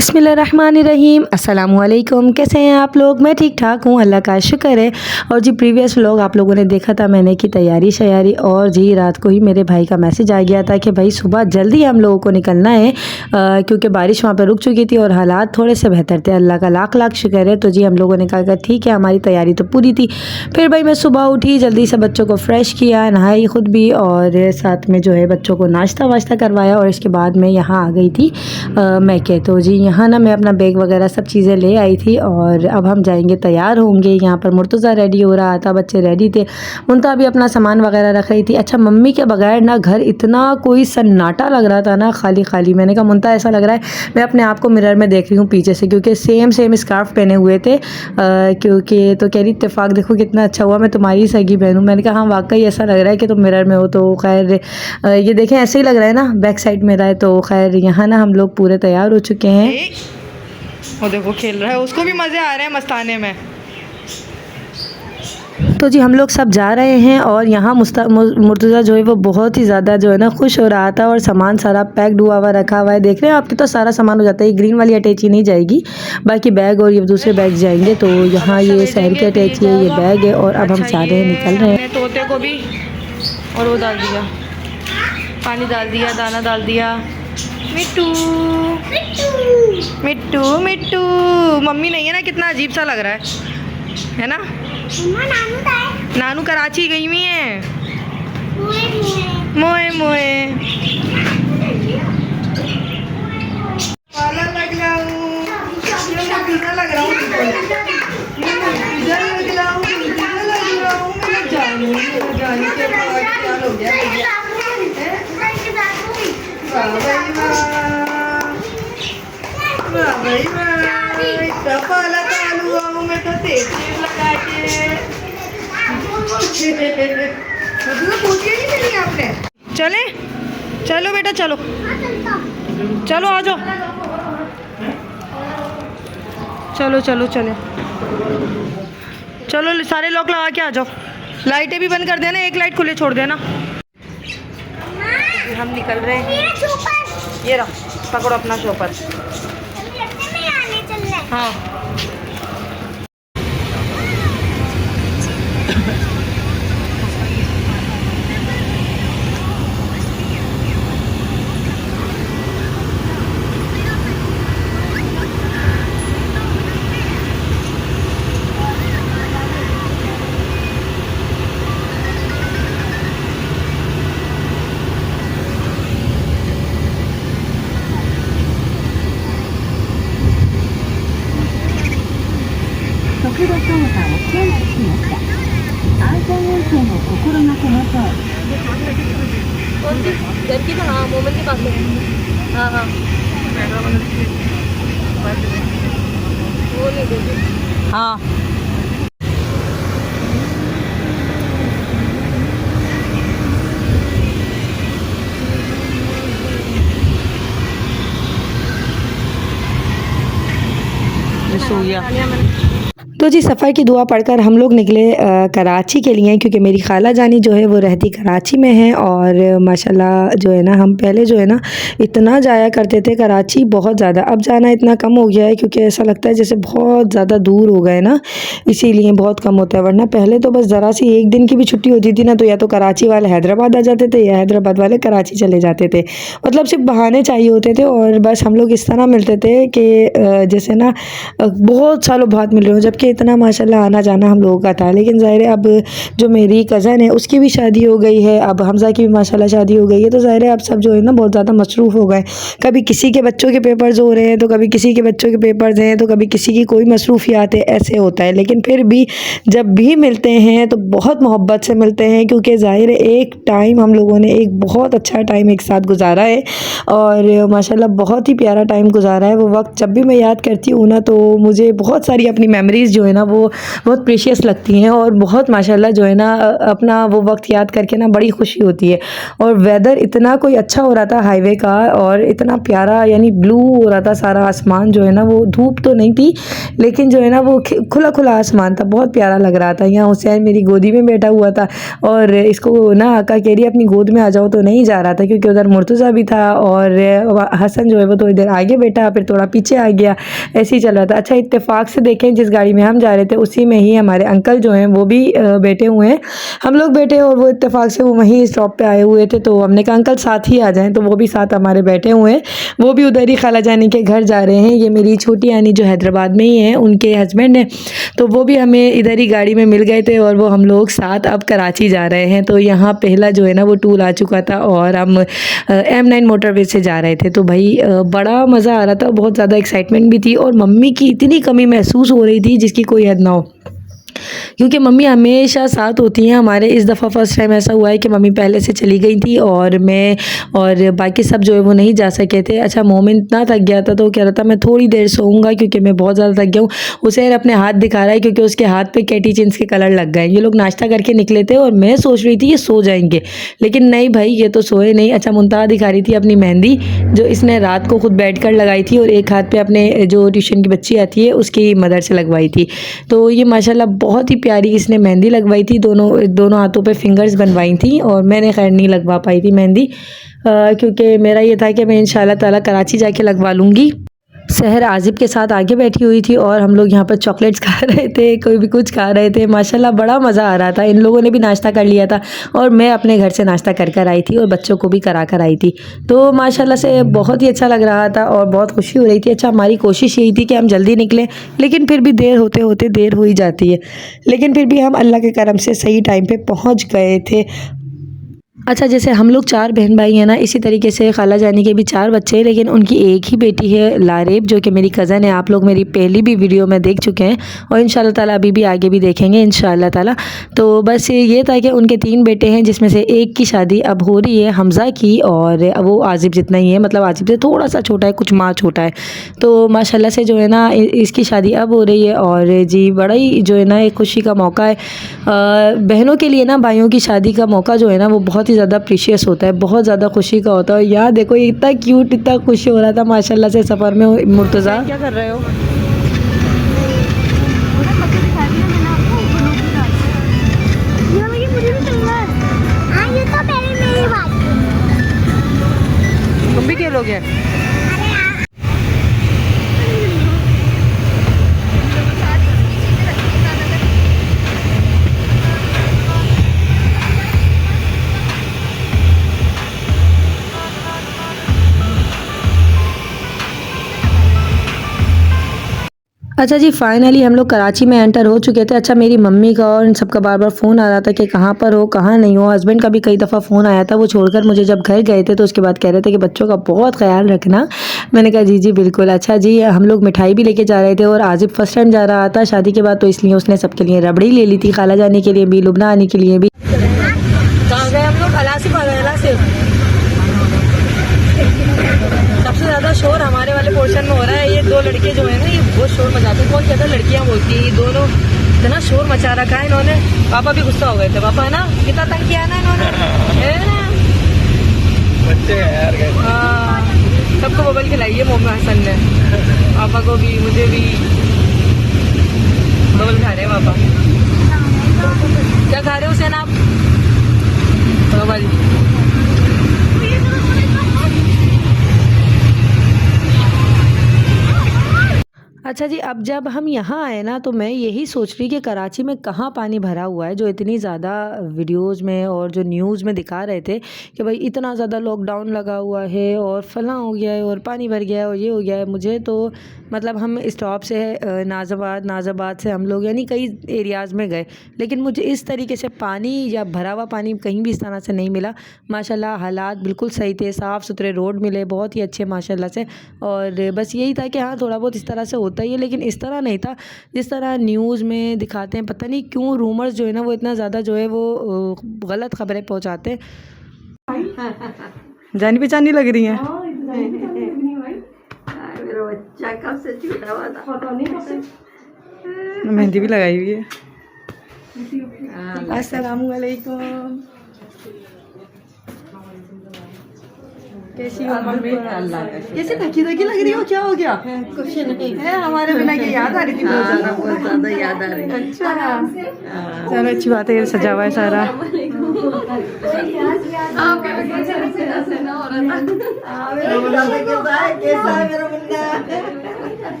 बिस्मिल्लाहिर्रहमानिर्रहीम। अस्सलामुअलैकुम। कैसे हैं आप लोग? मैं ठीक ठाक हूँ, अल्लाह का शुक्र है। और जी प्रीवियस व्लॉग आप लोगों ने देखा था मैंने की तैयारी शयारी, और जी रात को ही मेरे भाई का मैसेज आ गया था कि भाई सुबह जल्दी हम लोगों को निकलना है, क्योंकि बारिश वहाँ पर रुक चुकी थी और हालात थोड़े से बेहतर थे। अल्लाह का लाख लाख शुक्र है। तो जी हम लोगों ने कहा ठीक है, हमारी तैयारी तो पूरी थी। फिर भाई मैं सुबह उठी, जल्दी से बच्चों को फ्रेश किया, नहाई खुद भी, और साथ में जो है बच्चों को नाश्ता वाश्ता करवाया। और इसके बाद मैं यहाँ आ गई थी मैके। तो जी यहाँ ना मैं अपना बैग वगैरह सब चीज़ें ले आई थी, और अब हम जाएंगे, तैयार होंगे। यहाँ पर मुर्तज़ा रेडी हो रहा था, बच्चे रेडी थे, मुन्ता भी अपना सामान वगैरह रख रही थी। अच्छा मम्मी के बगैर ना घर इतना कोई सन्नाटा लग रहा था ना, खाली खाली। मैंने कहा मुन्ता ऐसा लग रहा है मैं अपने आप को मिरर में देख रही हूँ पीछे से, क्योंकि सेम स्कार्फ पहने हुए थे। क्योंकि तो कह रही इत्तेफाक देखो कितना अच्छा हुआ मैं तुम्हारी सगी बहन हूँ। मैंने कहा हाँ वाकई ऐसा लग रहा है कि तुम मिरर में हो। तो खैर ये देखें ऐसे ही लग रहा है ना, बैक साइड मेरा है। तो खैर यहाँ ना हम लोग पूरे तैयार हो चुके हैं। वो देखो खेल रहा है, उसको भी मज़े आ रहे हैं मस्ताने में। तो जी हम लोग सब जा रहे हैं, और यहाँ मुर्तज़ा जो है वो बहुत ही ज़्यादा जो है ना खुश हो रहा था, और सामान सारा पैक्ड हुआ हुआ रखा हुआ है। देख रहे हैं आपके तो सारा सामान हो जाता है। ये ग्रीन वाली अटैची नहीं जाएगी, बाकी बैग और ये दूसरे बैग जाएंगे। तो यहाँ ये शहर की अटैची है, ये बैग है, और अब हम जा रहे हैं, निकल रहे हैं। तोते को भी और वो डाल दिया, पानी डाल दिया, दाना डाल दिया। मिट्टू मिट्टू मिट्टू मम्मी नहीं है ना, कितना अजीब सा लग रहा है ना। नानू कराची गई हुई है। मोए मोए पाला लग रहा हूँ, लग रहा हूँ, हो गया। आपने चले, चलो बेटा चलो, चलो आ जाओ, चलो चलो चले, चलो सारे लॉक लगा के आ जाओ। लाइटें भी बंद कर देना, एक लाइट खुले छोड़ देना। हम निकल रहे हैं। ये रहो, पकड़ो अपना शॉपर। हाँ घर की तो हाँ मोमन के पास में। हाँ हाँ वो नहीं देती। हाँ सो गया। तो जी सफ़र की दुआ पढ़कर हम लोग निकले कराची के लिए, क्योंकि मेरी खाला जानी जो है वो रहती कराची में है। और माशाल्लाह जो है ना हम पहले जो है ना इतना जाया करते थे कराची, बहुत ज़्यादा। अब जाना इतना कम हो गया है, क्योंकि ऐसा लगता है जैसे बहुत ज़्यादा दूर हो गए ना, इसीलिए बहुत कम होता है। वरना पहले तो बस ज़रा सी एक दिन की भी छुट्टी होती थी ना, तो या तो कराची वाले हैदराबाद आ जाते थे, या हैदराबाद वाले कराची चले जाते थे। मतलब सिर्फ बहाने चाहिए होते थे, और बस हम लोग इस तरह मिलते थे कि जैसे ना बहुत सालों बाद मिल रहे हो। जबकि इतना माशाल्लाह आना जाना हम लोगों का था। लेकिन ज़ाहिर है अब जो मेरी कज़न है उसकी भी शादी हो गई है, अब हमज़ा की भी माशाल्लाह शादी हो गई है। तो ज़ाहिर है अब सब जो है ना बहुत ज़्यादा मसरूफ़ हो गए। कभी किसी के बच्चों के पेपर्स हो रहे हैं, तो कभी किसी के बच्चों के पेपर्स हैं, तो कभी किसी की कोई मसरूफियात है, ऐसे होता है। लेकिन फिर भी जब भी मिलते हैं तो बहुत मोहब्बत से मिलते हैं, क्योंकि ज़ाहिर है एक टाइम हम लोगों ने एक बहुत अच्छा टाइम एक साथ गुजारा है, और माशाल्लाह बहुत ही प्यारा टाइम गुजारा है। वो वक्त जब भी मैं याद करती हूँ ना, तो मुझे बहुत सारी अपनी मेमोरीज़ जो है ना वो बहुत प्रीशियस लगती हैं और बहुत माशाल्लाह जो है ना अपना वो वक्त याद करके ना बड़ी खुशी होती है। और वेदर इतना कोई अच्छा हो रहा था हाईवे का, और इतना प्यारा यानी ब्लू हो रहा था सारा आसमान जो है ना, वो धूप तो नहीं थी लेकिन जो है ना वो खुला खुला आसमान था, बहुत प्यारा लग रहा था। यहाँ हुसैन मेरी गोदी में बैठा हुआ था और इसको ना आका कह रही अपनी गोद में आ जाओ, तो नहीं जा रहा था क्योंकि उधर मुर्तज़ा भी था और हसन जो है वो तो इधर आगे बैठा फिर थोड़ा पीछे आ गया, ऐसे ही चल रहा था। अच्छा इत्तेफाक से देखें जिस गाड़ी में हम जा रहे थे उसी में ही हमारे अंकल जो हैं वो भी बैठे हुए हैं। हम लोग बैठे और वो इत्तेफाक से वो वहीं स्टॉप पे आए हुए थे, तो हमने कहा अंकल साथ ही आ जाएं, तो वो भी साथ हमारे बैठे हुए हैं। वो भी उधर ही खाला जानी के घर जा रहे हैं। ये मेरी छोटी आनी जो हैदराबाद में ही है, उनके हस्बैंड हैं, तो वो भी हमें इधर ही गाड़ी में मिल गए थे और वो हम लोग साथ अब कराची जा रहे हैं। तो यहाँ पहला जो है ना वो टूल आ चुका था और हम M9 मोटरवे से जा रहे थे। तो भाई बड़ा मज़ा आ रहा था, बहुत ज़्यादा एक्साइटमेंट भी थी और मम्मी की इतनी कमी महसूस हो रही थी जिसकी कोई हद ना हो, क्योंकि मम्मी हमेशा साथ होती हैं हमारे। इस दफ़ा फ़र्स्ट टाइम ऐसा हुआ है कि मम्मी पहले से चली गई थी और मैं और बाकी सब जो है वो नहीं जा सके थे। अच्छा मोमिन इतना थक गया था तो वो कह रहा था मैं थोड़ी देर सोऊंगा क्योंकि मैं बहुत ज़्यादा थक गया हूँ। हुसैन अपने हाथ दिखा रहा है क्योंकि उसके हाथ पे कैटी चिन्स के कलर लग गए। ये लोग नाश्ता करके निकले थे और मैं सोच रही थी ये सो जाएंगे, लेकिन नहीं भाई ये तो सोए नहीं। अच्छा मुमताज़ दिखा रही थी अपनी मेहंदी जो इसने रात को खुद बैठ कर लगाई थी और एक हाथ पे अपने जो ट्यूशन की बच्ची आती है उसकी मदर से लगवाई थी। तो ये माशाल्लाह बहुत ही प्यारी इसने मेहंदी लगवाई थी, दोनों हाथों पे फिंगर्स बनवाई थी और मैंने खैर नहीं लगवा पाई थी मेहंदी क्योंकि मेरा ये था कि मैं इंशाल्लाह ताला कराची जाके लगवा लूँगी। सहर आजिब के साथ आगे बैठी हुई थी और हम लोग यहाँ पर चॉकलेट्स खा रहे थे, कोई भी कुछ खा रहे थे। माशाल्लाह बड़ा मज़ा आ रहा था। इन लोगों ने भी नाश्ता कर लिया था और मैं अपने घर से नाश्ता कर कर आई थी और बच्चों को भी करा कर आई थी। तो माशाल्लाह से बहुत ही अच्छा लग रहा था और बहुत खुशी हो रही थी। अच्छा हमारी कोशिश यही थी कि हम जल्दी निकलें, लेकिन फिर भी देर होते होते देर हो ही जाती है, लेकिन फिर भी हम अल्लाह के करम से सही टाइम पर पहुँच गए थे। अच्छा जैसे हम लोग 4 बहन भाई हैं ना, इसी तरीके से खाला जानी के भी 4 बच्चे हैं, लेकिन उनकी एक ही बेटी है लारेब जो कि मेरी कज़न है। आप लोग मेरी पहली भी वीडियो में देख चुके हैं और इंशाल्लाह ताला अभी भी आगे भी देखेंगे इंशाल्लाह ताला। तो बस ये था कि उनके 3 बेटे हैं जिसमें से एक की शादी अब हो रही है हमज़ा की, और वो आजिब जितना ही है, मतलब आजिब से थोड़ा सा छोटा है, कुछ माह छोटा है। तो माशाल्लाह से जो है ना इसकी शादी अब हो रही है और जी बड़ा ही जो है ना एक खुशी का मौका है। बहनों के लिए ना भाइयों की शादी का मौका जो है ना वो बहुत ही ज़्यादा प्रीशियस होता है, बहुत ज़्यादा खुशी का होता है। यार देखो इतना क्यूट, इतना खुश हो रहा था माशाल्लाह से सफ़र में। मुर्तज़ा क्या कर रहे हो? तुम भी खेलोगे? अच्छा जी फाइनली हम लोग कराची में एंटर हो चुके थे। अच्छा मेरी मम्मी का और इन सबका बार बार फ़ोन आ रहा था कि कहाँ पर हो, कहाँ नहीं हो। हस्बैंड का भी कई दफ़ा फ़ोन आया था, वो छोड़कर मुझे जब घर गए थे तो उसके बाद कह रहे थे कि बच्चों का बहुत ख्याल रखना। मैंने कहा जी जी बिल्कुल। अच्छा जी हम लोग मिठाई भी लेके जा रहे थे और आजिब फर्स्ट टाइम जा रहा था शादी के बाद, तो इसलिए उसने सबके लिए रबड़ी ले ली थी, खाला जाने के लिए भी, लुबना आने के लिए भी। कहाँ गए हम लोग? अलासिफ आ गए। अलासिफ सबसे ज़्यादा शोर हमारे वाले पोर्शन में हो रहा है। ये 2 लड़के जो है ना ये बहुत शोर मचाते हैं। कौन कहता है लड़कियाँ बोलती हैं, ये दोनों इतना शोर मचा रखा है इन्होंने। पापा भी गुस्सा हो गए थे, पापा है ना कितना तंग किया ना इन्होंने, है ना बच्चे यार। हाँ सबको बबल खिलाई है मोहम्मद हसन ने, पापा को भी मुझे भी बबल खा रहे हैं पापा। क्या खा रहे हो हुसैन आप? बबल। अच्छा जी अब जब हम यहाँ आए ना तो मैं यही सोच रही कि कराची में कहाँ पानी भरा हुआ है जो इतनी ज़्यादा वीडियोज़ में और जो न्यूज़ में दिखा रहे थे कि भाई इतना ज़्यादा लॉकडाउन लगा हुआ है और फलां हो गया है और पानी भर गया है और ये हो गया है। मुझे तो मतलब हम स्टॉप से नाज़ाबाद से हम लोग यानी कई एरियाज़ में गए, लेकिन मुझे इस तरीके से पानी या भरा हुआ पानी कहीं भी इस तरह से नहीं मिला। माशाल्लाह हालात बिल्कुल सही थे, साफ़ सुथरे रोड मिले, बहुत ही अच्छे माशाल्लाह से। और बस यही था कि हाँ थोड़ा बहुत इस तरह से होता ही है, लेकिन इस तरह नहीं था जिस तरह न्यूज़ में दिखाते हैं। पता नहीं क्यों रूमर्स जो है ना वो इतना ज़्यादा जो है वो गलत खबरें पहुँचाते हैं। जानी पहचानी लग रही हैं। मेरा बच्चा कब से छूटा हुआ था, मेहंदी भी लगाई हुई है। अस्सलामुअलैकुम। कैसी हो मम्मी? कैसे थकी थकी लग रही हो, क्या हो गया? कुछ नहीं है हमारे बिना की याद आ रही थी बहुत ज्यादा। बहुत ज्यादा याद आ रही है। अच्छा चलो अच्छी बात है, ये सजा हुआ है सारा।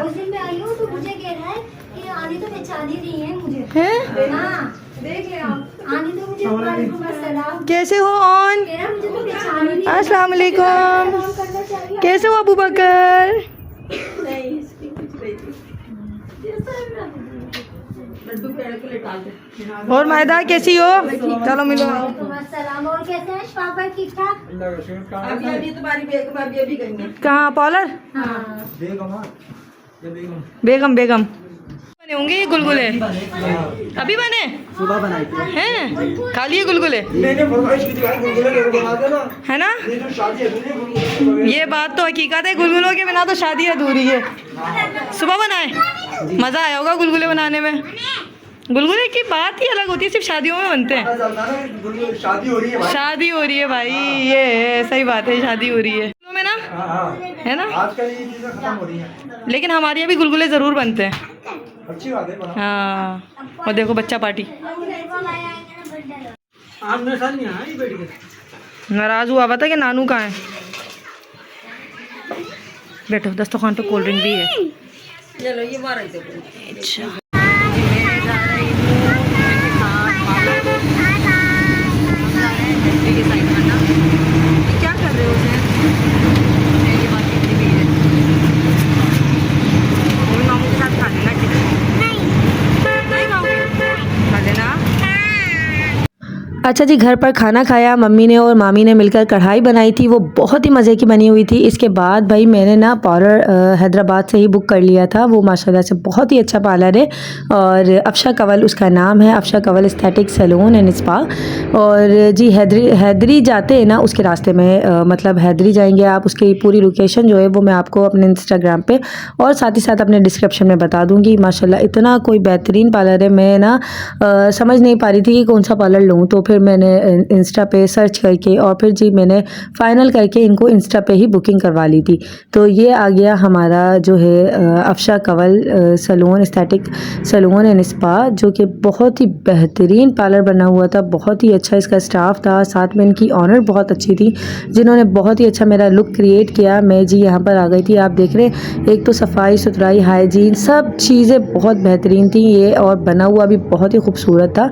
उस दिन मैं आई हूँ तो मुझे कह रहा है कि आनी तो पहचान ही नहीं है मुझे। हैं? हाँ देख ले आप, आनी तो मुझे वालेकुम अस्सलाम कैसे हो ऑन? कह रहा है, मुझे तो पहचान ही नहीं है। अस्सलाम वालेकुम। काम करना चाहिए। कैसे हो अबू बकर? और मायदा कैसी हो? चलो मिलो। वालेकुम अस्सलाम। और कैसे हैं शफाक भाई, ठीक ठाक? अभी तुम्हारी बेगम अभी गई है। कहाँ पार्लर? हाँ बेगम बेगम बने होंगे ये गुलगुले? अभी बने सुबह बनाई थी हैं? खा लिए गुलगुले मैंने फरमाइश की थी भाई गुलगुले बना देना। है ना? ये जो शादी है सुनिए गुलगुले ये बात तो हकीकत है, गुलगुलों के बिना तो शादी अधूरी है। सुबह बनाए, मज़ा आया होगा गुलगुले बनाने में। गुलगुले की बात ही अलग होती है, सिर्फ शादियों में बनते हैं। चलता ना गुलगुले शादी हो रही है भाई। शादी हो रही है भाई, ये है, सही बात है, शादी हो रही है में ना, हाँ हाँ है ना? आजकल ये चीजें खत्म हो रही हैं। लेकिन हमारे यहाँ भी गुलगुले ज़रूर बनते हैं। अच्छी बात है बना। हाँ और देखो बच्चा पार्टी आप मेरे साथ नहीं आए बैठ के। नाराज़ हुआ पता कि नानू कहाँ है। बैठो, दस्तरखान पे कोल्ड ड्रिंक भी है। चलो ये बार अच्छा क्या कर रहे हो मामू के साथ खा लेना, नहीं खाओगे? खा लेना। अच्छा जी, घर पर खाना खाया मम्मी ने और मामी ने मिलकर कढ़ाई बनाई थी, वो बहुत ही मज़े की बनी हुई थी। इसके बाद भाई मैंने ना पार्लर हैदराबाद से ही बुक कर लिया था। वो माशाल्लाह से बहुत ही अच्छा पार्लर है और अफशा कंवल उसका नाम है, Afsha Kanwal aesthetic salon and spa. और जी हैदरी जाते हैं ना उसके रास्ते में, मतलब हैदरी जाएंगे आप, उसकी पूरी लोकेशन जो है वो मैं आपको अपने इंस्टाग्राम पे और साथ ही साथ अपने डिस्क्रिप्शन में बता दूँगी। माशाल्लाह इतना कोई बेहतरीन पार्लर है, मैं ना समझ नहीं पा रही थी कि कौन सा पार्लर लूँ, तो फिर मैंने इंस्टा पे सर्च करके और फिर जी मैंने फ़ाइनल करके इनको इंस्टा पे ही बुकिंग करवा ली थी। तो ये आ गया हमारा जो है Afsha Kanwal salon aesthetic salon and spa, जो कि बहुत ही बेहतरीन पार्लर बना हुआ था, बहुत ही अच्छा इसका स्टाफ था, साथ में इनकी ऑनर बहुत अच्छी थी जिन्होंने बहुत ही अच्छा मेरा लुक क्रिएट किया। मैं जी यहाँ पर आ गई थी, आप देख रहे हैं, एक तो सफाई सुथराई हाइजीन सब चीज़ें बहुत बेहतरीन थी ये, और बना हुआ भी बहुत ही खूबसूरत था।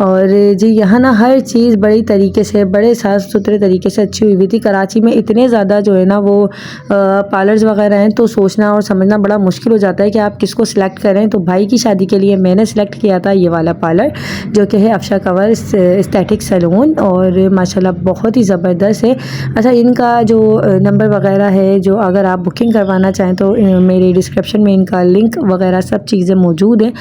और जी यहाँ ना हर चीज़ बड़ी तरीके से, बड़े साफ़ सुथरे तरीके से अच्छी हुई थी। कराची में इतने ज़्यादा जो है ना वो पार्लर्स वगैरह हैं, तो सोचना और समझना बड़ा मुश्किल हो जाता है कि आप किसको सिलेक्ट करें। तो भाई की शादी के लिए मैंने सिलेक्ट किया था ये वाला पार्लर, जो कि है अफशा कंवल एस्थेटिक सैलून, और माशाल्लाह बहुत ही ज़बरदस्त है। अच्छा, इनका जो नंबर वगैरह है, जो अगर आप बुकिंग करवाना चाहें तो मेरे डिस्क्रिप्शन में इनका लिंक वगैरह सब चीज़ें मौजूद हैं।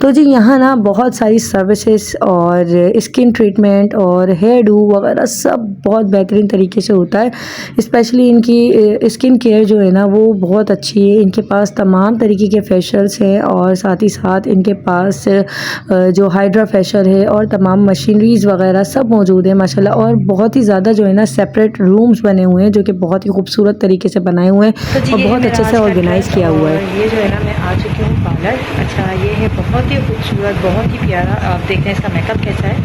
तो जी यहाँ ना बहुत सारी सर्विसेज और स्किन ट्रीटमेंट और हेयर डू वगैरह सब बहुत बेहतरीन तरीके से होता है। स्पेशली इनकी स्किन केयर जो है ना वो बहुत अच्छी है। इनके पास तमाम तरीके के फेशियल्स हैं और साथ ही साथ इनके पास जो हाइड्रा फेशियल है और तमाम मशीनरीज़ वगैरह सब मौजूद है माशाल्लाह। और बहुत ही ज़्यादा जो है ना सेपरेट रूम्स बने हुए हैं जो कि बहुत ही खूबसूरत तरीके से बनाए हुए हैं और बहुत अच्छे से ऑर्गेनाइज़ किया हुआ है। ये जो है ना मैं आ चुकी हूँ पार्लर। अच्छा ये है बहुत ही खूबसूरत, बहुत ही प्यारा, आप देखते हैं इसका मेकअप कैसा है।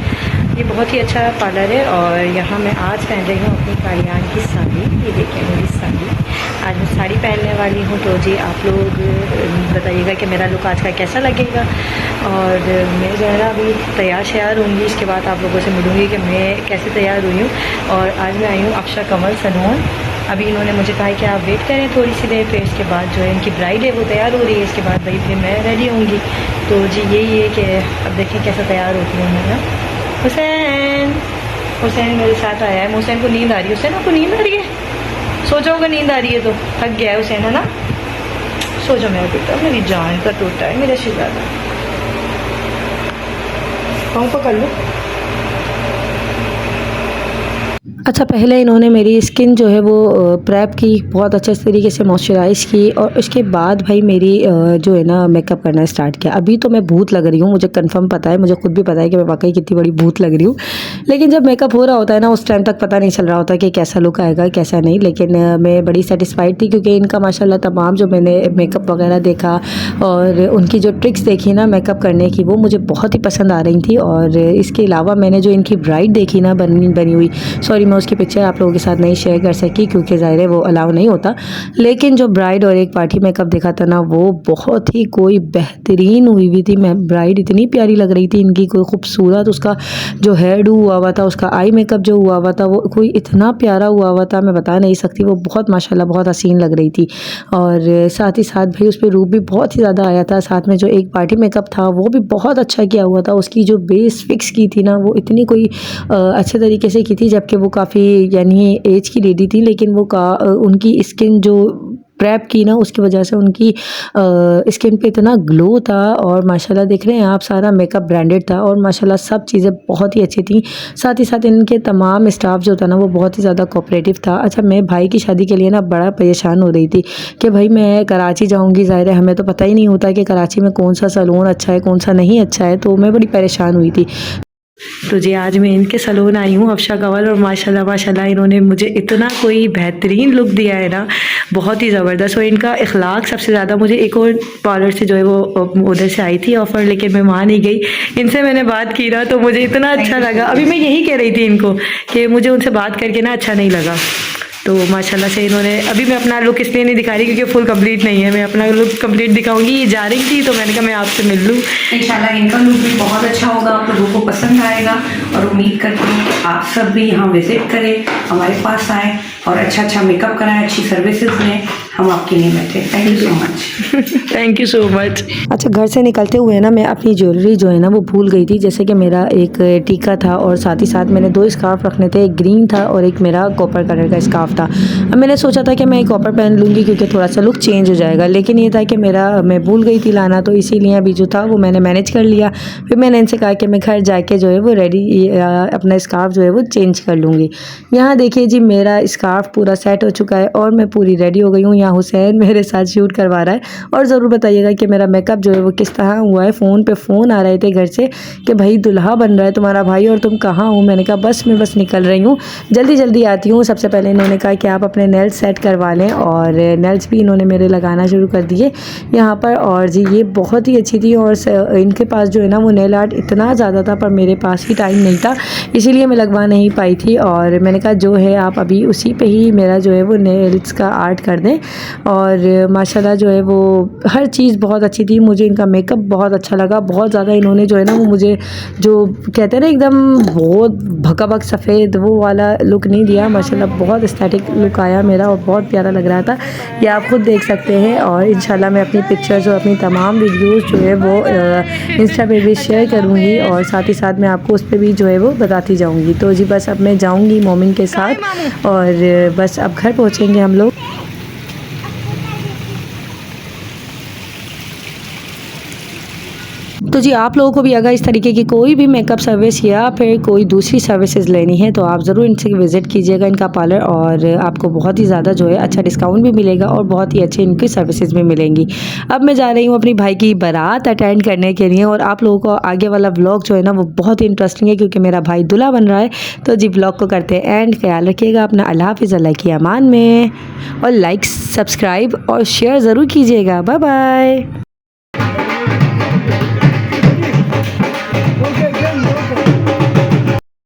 ये बहुत ही अच्छा पार्लर है और यहाँ मैं आज पहन रही हूँ अपनी कालियान की साड़ी। ये देखिए मेरी साड़ी, आज मैं साड़ी पहनने वाली हूँ। तो जी आप लोग बताइएगा कि मेरा लुक आज का कैसा लगेगा। और मैं जो है ना अभी तैयार श्यार होंगी, इसके बाद आप लोगों से मिलूँगी कि मैं कैसे तैयार हुई हूँ। और आज मैं आई हूँ अफशा कंवल सैलून। अभी इन्होंने मुझे कहा कि आप वेट करें थोड़ी सी देर, फिर इसके बाद जो है इनकी ब्राइड है वो तैयार हो रही है, इसके बाद भाई फिर मैं रेडी होंगी। तो जी यही है कि अब देखें कैसे तैयार होती हूँ मैं ना। हुसैन, हुसैन मेरे साथ आया है। हुसैन को नींद आ रही है। हुसैन आपको नींद आ रही है? सो जाओगे, नींद आ रही है तो थक गया है हुसैन, है ना? सो जाओ मेरा बेटा, मेरी जान का टूटा है मेरा शहजादा। पाँव पकड़ लो। अच्छा, पहले इन्होंने मेरी स्किन जो है वो प्रेप की, बहुत अच्छे तरीके से मॉइस्चराइज़ की और उसके बाद भाई मेरी जो है ना मेकअप करना स्टार्ट किया। अभी तो मैं भूत लग रही हूँ, मुझे कंफर्म पता है, मुझे खुद भी पता है कि मैं वाकई कितनी बड़ी भूत लग रही हूँ। लेकिन जब मेकअप हो रहा होता है ना, उस टाइम तक पता नहीं चल रहा होता कि कैसा लुक आएगा कैसा नहीं। लेकिन मैं बड़ी सेटिस्फाइड थी क्योंकि इनका माशाल्लाह तमाम जो मैंने मेकअप वगैरह देखा और उनकी जो ट्रिक्स देखी ना मेकअप करने की, वो मुझे बहुत ही पसंद आ रही थी। और इसके अलावा मैंने जो इनकी ब्राइड देखी ना बनी हुई, सॉरी मैं उसकी पिक्चर आप लोगों के साथ नहीं शेयर कर सकी क्योंकि ज़ाहिर है वो अलाउ नहीं होता। लेकिन जो ब्राइड और एक पार्टी मेकअप देखा था ना, वो बहुत ही कोई बेहतरीन हुई थी। मैं ब्राइड इतनी प्यारी लग रही थी इनकी, कोई खूबसूरत उसका जो हेयर डू हुआ था, उसका आई मेकअप जो हुआ था वो कोई इतना प्यारा हुआ था, मैं बता नहीं सकती। वो बहुत माशाल्लाह बहुत हसीन लग रही थी। और साथ ही साथ भाई उस पर रूप भी बहुत ही ज़्यादा आया था। साथ में जो एक पार्टी मेकअप था वो भी बहुत अच्छा किया हुआ था। उसकी जो बेस फिक्स की थी ना, वो इतनी कोई अच्छे तरीके से की थी, जबकि वो काफ़ी यानी एज की लेडी थी, लेकिन वो उनकी स्किन जो प्रेप की ना, उसकी वजह से उनकी स्किन पे इतना ग्लो था। और माशाल्लाह देख रहे हैं आप, सारा मेकअप ब्रांडेड था और माशाल्लाह सब चीज़ें बहुत ही अच्छी थी। साथ ही साथ इनके तमाम स्टाफ जो था ना, वो बहुत ही ज़्यादा कोऑपरेटिव था। अच्छा, मैं भाई की शादी के लिए ना बड़ा परेशान हो रही थी कि भाई मैं कराची जाऊँगी, ज़ाहिर है हमें तो पता ही नहीं होता कि कराची में कौन सा सैलून अच्छा है कौन सा नहीं अच्छा है, तो मैं बड़ी परेशान हुई थी। तो जी आज मैं इनके सैलून आई हूँ, अफशा कंवल, और माशाल्लाह माशाल्लाह इन्होंने मुझे इतना कोई बेहतरीन लुक दिया है ना, बहुत ही ज़बरदस्त। और इनका इखलाक सबसे ज़्यादा, मुझे एक और पार्लर से जो है वो उधर से आई थी ऑफ़र, लेकिन मैं वहाँ नहीं गई। इनसे मैंने बात की ना तो मुझे इतना अच्छा लगा। अभी मैं यही कह रही थी इनको कि मुझे उनसे बात करके ना अच्छा नहीं लगा। तो माशाल्लाह से इन्होंने, अभी मैं अपना लुक इसलिए नहीं दिखा रही क्योंकि फुल कंप्लीट नहीं है, मैं अपना लुक कंप्लीट दिखाऊंगी। ये जा रही थी तो मैंने कहा मैं आपसे मिल लूँ। इंशाल्लाह इनका लुक भी बहुत अच्छा होगा, आप लोगों को पसंद आएगा और उम्मीद करती हूँ कि आप सब भी यहाँ विजिट करें, हमारे पास आएँ और अच्छा मेकअप कराएं, अच्छी सर्विसेज लें। हम आपके लिए बैठे। Thank you so much. Thank you so much. अच्छा, घर से निकलते हुए ना मैं अपनी ज्वेलरी जो है ना वो भूल गई थी। जैसे कि मेरा एक टीका था और साथ ही साथ मैंने 2 स्कार्फ रखने थे, एक ग्रीन था और एक मेरा कॉपर कलर का स्कार्फ था। अब मैंने सोचा था कि मैं एक कॉपर पहन लूँगी क्योंकि थोड़ा सा लुक चेंज हो जाएगा, लेकिन ये था कि मैं भूल गई थी लाना, तो इसीलिए अभी जो था वो मैंने मैनेज कर लिया। फिर मैंने इनसे कहा कि मैं घर जाके जो है वो अपना स्कार्फ जो है वो चेंज कर लूँगी। यहाँ देखिए जी, मेरा स्कार्फ पूरा सेट हो चुका है और मैं पूरी रेडी हो गई हूँ। यहाँ हुसैन मेरे साथ शूट करवा रहा है। और ज़रूर बताइएगा कि मेरा मेकअप जो है वो किस तरह हुआ है। फ़ोन पे फ़ोन आ रहे थे घर से कि भाई दुल्हा बन रहा है तुम्हारा भाई और तुम कहाँ हो। मैंने कहा बस मैं निकल रही हूँ, जल्दी आती हूँ। सबसे पहले इन्होंने कहा कि आप अपने नेल्स सेट करवा लें और नेल्स भी इन्होंने मेरे लगाना शुरू कर दिए यहाँ पर। और जी ये बहुत ही अच्छी थी और इनके पास जो है ना वो नेल आर्ट इतना ज़्यादा था, पर मेरे पास ही टाइम नहीं था, इसीलिए मैं लगवा नहीं पाई थी। और मैंने कहा जो है आप अभी उसी पे ही मेरा जो है वो नेल्स का आर्ट कर दें। और माशाल्लाह जो है वो हर चीज़ बहुत अच्छी थी। मुझे इनका मेकअप बहुत अच्छा लगा, बहुत ज़्यादा। इन्होंने जो है ना वो मुझे जो कहते हैं ना एकदम बहुत भकाभक सफ़ेद वो वाला लुक नहीं दिया। माशाल्लाह बहुत एस्थेटिक लुक आया मेरा और बहुत प्यारा लग रहा था, ये आप खुद देख सकते हैं। और इंशाल्लाह मैं अपनी पिक्चर्स और अपनी तमाम वीडियोस जो है वो इंस्टा पे भी शेयर करूँगी और साथ ही साथ मैं आपको उस पर भी जो है वो बताती जाऊँगी। तो जी बस अब मैं जाऊँगी मोमिन के साथ और बस अब घर पहुँचेंगे हम लोग। तो जी आप लोगों को भी अगर इस तरीके की कोई भी मेकअप सर्विस या फिर कोई दूसरी सर्विसेज लेनी है तो आप ज़रूर इनसे विज़िट कीजिएगा इनका पार्लर, और आपको बहुत ही ज़्यादा जो है अच्छा डिस्काउंट भी मिलेगा और बहुत ही अच्छे इनकी सर्विसेज भी मिलेंगी। अब मैं जा रही हूँ अपनी भाई की बारात अटेंड करने के लिए और आप लोगों को आगे वाला व्लॉग जो है ना वो बहुत ही इंटरेस्टिंग है क्योंकि मेरा भाई दूल्हा बन रहा है। तो जी व्लॉग को करते हैं एंड, ख्याल रखिएगा अपना। अल्लाह हाफ़िज़, अल्लाह की अमान में, और लाइक सब्सक्राइब और शेयर ज़रूर कीजिएगा। Bye bye.